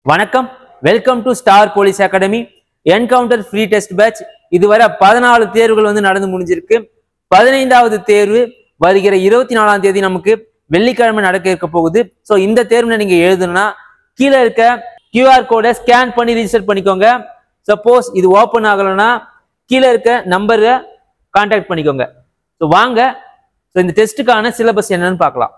வணக்கம், welcome to star police academy encounter free test batch. இதுவரை 14 தேர்வுகள் நடந்து முடிஞ்சிருக்கு. 15வது தேர்வு வருகிற 24ஆம் தேதி நமக்கு வெள்ளிக்கிழமை நடக்க இருக்க போகுது. ஸோ இந்த தேர்வுல நீங்க எழுதணும்னா கீழே இருக்க QR கோடை ஸ்கேன் பண்ணி ரிஜிஸ்டர் பண்ணிக்கோங்க. சப்போஸ் இது ஓப்பன் ஆகலைன்னா கீழே இருக்க நம்பரை கான்டாக்ட் பண்ணிக்கோங்க. ஸோ வாங்க இந்த டெஸ்ட்டுக்கான சிலபஸ் என்னன்னு பார்க்கலாம்.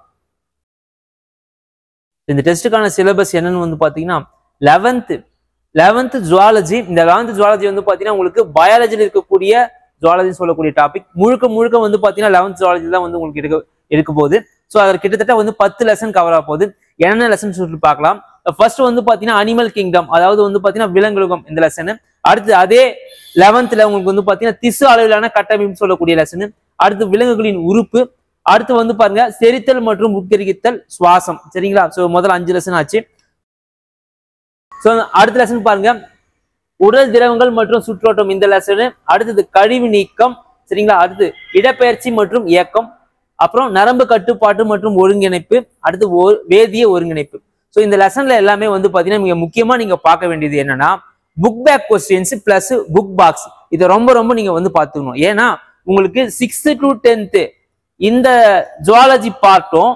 இந்த டெஸ்ட்டுக்கான சிலபஸ் என்னன்னு பார்த்தீங்கன்னா 11th ஜுவாலஜி. இந்த 11th ஜுவாலஜி பார்த்தீங்கன்னா உங்களுக்கு பயாலஜியில் இருக்கக்கூடிய ஜுவாலஜி சொல்லக்கூடிய டாபிக் முழுக்க பார்த்தீங்கன்னா 11th ஜுவாலஜி தான் உங்களுக்கு இருக்க போகுது. ஸோ அதில் கிட்டத்தட்ட 10 லெசன் கவர் ஆக போகுது. என்னென்ன லெசன் சொல்லிட்டு பார்க்கலாம். ஃபர்ஸ்ட் பார்த்தீங்கன்னா அனிமல் கிங்டம், அதாவது பார்த்தீங்கன்னா விலங்குலகம் இந்த லெசனு. அடுத்து அதே 11th உங்களுக்கு பார்த்தீங்கன்னா திசு அளவிலான கட்டமைப்பு சொல்லக்கூடிய லெசனு. அடுத்து விலங்குகளின் உறுப்பு. அடுத்து பாருங்க செரித்தல் மற்றும் உட்கரித்தல் சுவாசம். சரிங்களா? ஸோ முதல்ல 5 லெசன் ஆச்சு. ஸோ அடுத்த லெசன் பாருங்க உடல் திரவங்கள் மற்றும் சுற்றோட்டம் இந்த லெசனு. அடுத்தது கழிவு நீக்கம். சரிங்களா? அடுத்து இடப்பெயர்ச்சி மற்றும் இயக்கம். அப்புறம் நரம்பு கட்டுப்பாட்டு மற்றும் ஒருங்கிணைப்பு. அடுத்து வேதிய ஒருங்கிணைப்பு. ஸோ இந்த லெசன்ல எல்லாமே பாத்தீங்கன்னா மிக முக்கியமா நீங்க பார்க்க வேண்டியது என்னன்னா book back questions plus book box. இதை ரொம்ப நீங்க பார்த்துக்கணும். ஏன்னா உங்களுக்கு 6th to 10th இந்த ஜுவாலஜி பார்ட்டும்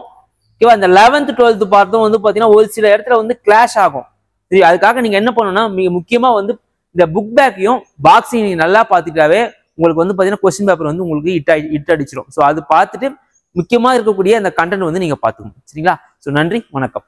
அந்த 11th 12th பார்ட்டும் பாத்தீங்கன்னா ஒரு சில இடத்துல கிளாஷ் ஆகும். சரி, அதுக்காக நீங்க என்ன பண்ணணும்னா மிக முக்கியமா இந்த புக் பேக்கையும் பாக்ஸையும் நீங்க நல்லா பார்த்துட்டாவே உங்களுக்கு பாத்தீங்கன்னா கொஸ்டின் பேப்பர் உங்களுக்கு இட் அடிச்சிடும். ஸோ அது பார்த்துட்டு முக்கியமா இருக்கக்கூடிய அந்த கண்டென்ட் நீங்க பார்த்துக்கணும். சரிங்களா? ஸோ நன்றி, வணக்கம்.